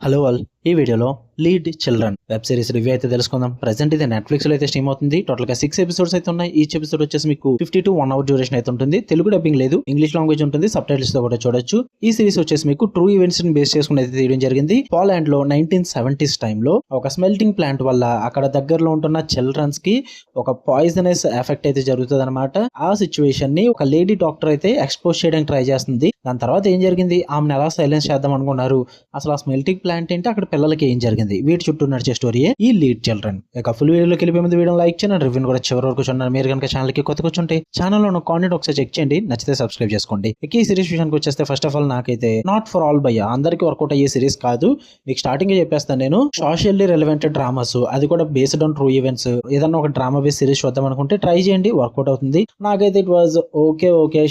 Hello all, ఈ వీడియోలో lead children web series review అయితే తెలుసుకుందాం. ప్రెసెంట్ ఇది నెట్ఫ్లిక్స్ లో అయితే స్ట్రీమ్ అవుతుంది. టోటల్ గా 6 ఎపిసోడ్స్ అయితే ఉన్నాయి. ఈచ్ ఎపిసోడ్ వచ్చేసి మీకు 50 to 1 hour డ్యూరేషన్ అయితే ఉంటుంది. తెలుగు డబ్బింగ్ లేదు, ఇంగ్లీష్ లాంగ్వేజ్ ఉంటుంది, సబ్ టైటిల్స్ తో కూడా చూడొచ్చు. ఈ సిరీస్ వచ్చేసి మీకు ట్రూ ఈవెంట్స్ ని బేస్ చేసుకుని అయితే తీయడం జరిగింది. పోలాండ్ లో 1970s టైంలో ఒక స్మెల్టింగ్ ప్లాంట్ వల్ల అక్కడ దగ్గరలో ఉంటున్న చిల్డ్రన్స్ కి ఒక పాయిజనస్ ఎఫెక్ట్ అయితే జరుగుతుంది అనమాట. ఆ సిచ్యువేషన్ ని ఒక లేడీ డాక్టర్ అయితే ఎక్స్పోజ్ చేయడానికి ట్రై చేస్తుంది. దాని తర్వాత ఏం జరిగింది, ఆమెను ఎలా సైలెన్స్ చేద్దాం అనుకున్నారు, అసలు ఆ స్మెల్టింగ్ ప్లాంట్ ఏంటి, అక్కడ పిల్లలకి ఏం జరిగింది, వీటి చుట్టూ నడిచే స్టోరీయే ఈ లీడ్ చిల్డ్రన్. ఇక ఫుల్ వీడియోలోకి వెళ్ళిపోయే ముందు వీడియో లైక్ చేయండి, రివ్యూ కూడా చివరి వరకు చూడండి. మీరు కనుక ఛానల్ కి కొత్తగా వచ్చుంటే ఛానల్ లో కాంటెంట్ ఒకసారి చెక్ చేయండి, నచ్చితే సబ్స్క్రైబ్ చేసుకోండి. ఇక ఈ సిరీస్ విషయానికి వచ్చేస్తే ఫస్ట్ ఆఫ్ ఆల్ నాకైతే నాట్ ఫర్ ఆల్ భయ్య, అందరికీ వర్కౌట్ అయ్యే సిరీస్ కాదు. మీకు స్టార్టింగ్ చెప్పేస్తాను, నేను సోషల్లీ రెలవెంట్ డ్రామాస్, అది కూడా బేస్డ్ ఆన్ ట్రూ ఈవెంట్స్, ఏదన్నా ఒక డ్రామా బేస్ సిరీస్ చూద్దాం అనుకుంటే ట్రై చేయండి, వర్కౌట్ అవుతుంది. నాకైతే ఇట్ వాజ్ ఓకే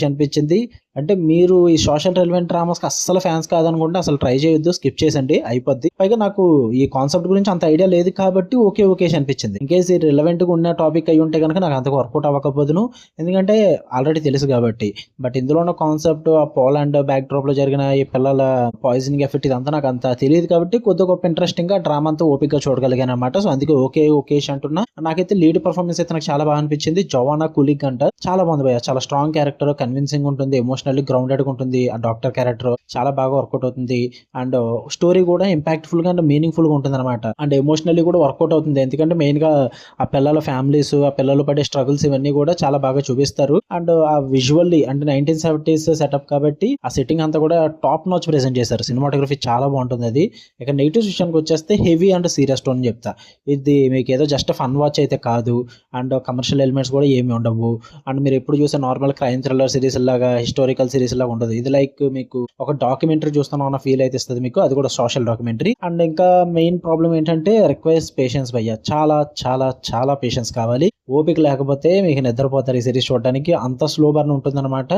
అనిపించింది. అంటే మీరు ఈ సోషల్ రెలవెంట్ డ్రామాస్ కి అస్సలు ఫ్యాన్స్ కాదనుకుంటే అసలు ట్రై చేయొద్దు, స్కిప్ చేసండి, అయిపోద్ది. పైగా నాకు ఈ కాన్సెప్ట్ గురించి అంత ఐడియా లేదు కాబట్టి ఓకే అనిపించింది. ఇన్కేస్ ఈ రిలవెంట్ గా ఉన్న టాపిక్ అయి ఉంటే కనుక నాకు అంతకు వర్కౌట్ అవ్వకపోదును, ఎందుకంటే ఆల్రెడీ తెలుసు కాబట్టి. బట్ ఇందులో ఉన్న కాన్సెప్ట్, ఆ పోలాండ్ బ్యాక్ డ్రాప్ లో జరిగిన ఈ పిల్లల పాయిజనింగ్ ఎఫెక్ట్ ఇదంతా నాకు అంత తెలియదు కాబట్టి కొద్దిగా గొప్ప ఇంట్రెస్టింగ్ గా డ్రామా అంతా ఓపిక గా చూడగలిగాను అనమాట. సో అందుకే ఓకే అంటున్నా. నాకైతే లీడ్ పర్ఫార్మెన్స్ అయితే నాకు చాలా బాగా అనిపించింది. జోవానా కులిక్ అంట, చాలా బాగుంది భయ్య, చాలా స్ట్రాంగ్ క్యారెక్టర్, కన్విన్సింగ్ ఉంటుంది, ఎమోషనల్లీ గ్రౌండెడ్ గా ఉంటుంది. ఆ డాక్టర్ క్యారెక్టర్ చాలా బాగా వర్కౌట్ అవుతుంది. అండ్ స్టోరీ కూడా ఇంపాక్ట్ఫుల్ గా అండ్ మీనింగ్ఫుల్ గా ఉంటుంది అనమాట. అండ్ ఎమోషనల్లీ కూడా వర్కౌట్ అవుతుంది, ఎందుకంటే మెయిన్ గా ఆ పిల్లల ఫ్యామిలీస్, ఆ పిల్లలు పడే స్ట్రగుల్స్ ఇవన్నీ కూడా చాలా బాగా చూపిస్తారు. అండ్ ఆ విజువల్లీ అంటే 1970s సెటప్ కాబట్టి ఆ సెట్టింగ్ అంతా కూడా టాప్ నాచ్ ప్రెజెంట్ చేశారు. సినిమాటోగ్రఫీ చాలా బాగుంటుంది అది. ఇక నెగిటివ్ విషయానికి వచ్చేస్తే హెవీ అండ్ సీరియస్ టోన్ చెప్తా. ఇది మీకు ఏదో జస్ట్ ఫన్ వాచ్ అయితే కాదు, అండ్ కమర్షియల్ ఎలిమెంట్స్ కూడా ఏమి ఉండవు. అండ్ మీరు ఎప్పుడు చూసే నార్మల్ క్రైమ్ థ్రిల్లర్ సిరీస్ లాగా, హిస్టారికల్ సిరీస్ లాగా ఉండదు. ఇది లైక్ మీకు ఒక డాక్యుమెంటరీ చూస్తున్నాం అన్న ఫీల్ అయితే ఇస్తుంది మీకు, అది కూడా సోషల్ డాక్యుమెంటరీ. అండ్ ఇంకా మెయిన్ ప్రాబ్లం ఏంటంటే రిక్వైర్స్ పేషెన్స్ భయ్య, చాలా చాలా చాలా పేషెన్స్ కావాలి. ఓపిక లేకపోతే మీకు నిద్రపోతారు ఈ సిరీస్ చూడడానికి, అంత స్లో బర్న్ ఉంటుంది అనమాట.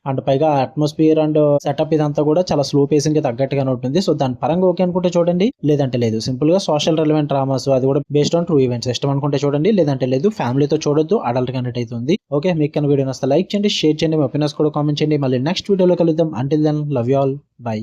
అండ్ పైగా అట్మాస్ఫియర్ అండ్ సెటప్ ఇదంతా కూడా చాలా స్లో పేసింగ్ కి తగ్గట్టుగానే ఉంటుంది. సో దాని పరంగా ఓకే అనుకుంటే చూడండి, లేదంటే లేదు. సింపుల్ గా సోషల్ రెలవెంట్ డ్రామాస్, అది కూడా బేస్డ్ ఆన్ ట్రూ ఈవెంట్స్ ఇష్టం అనుకుంటే చూడండి, లేదంటే లేదు. ఫ్యామిలీతో చూడొద్దు, అడల్ట్ కంటెంట్ అవుతుంది. ఓకే, మీకు కన్నా వీడియో నచ్చితే లైక్ చేయండి, షేర్ చేయండి, మీ ఒపీనియన్స్ కూడా కామెంట్ చేయండి. మళ్ళీ నెక్స్ట్ వీడియోలో కలుద్దాం. Until then, love you all, by.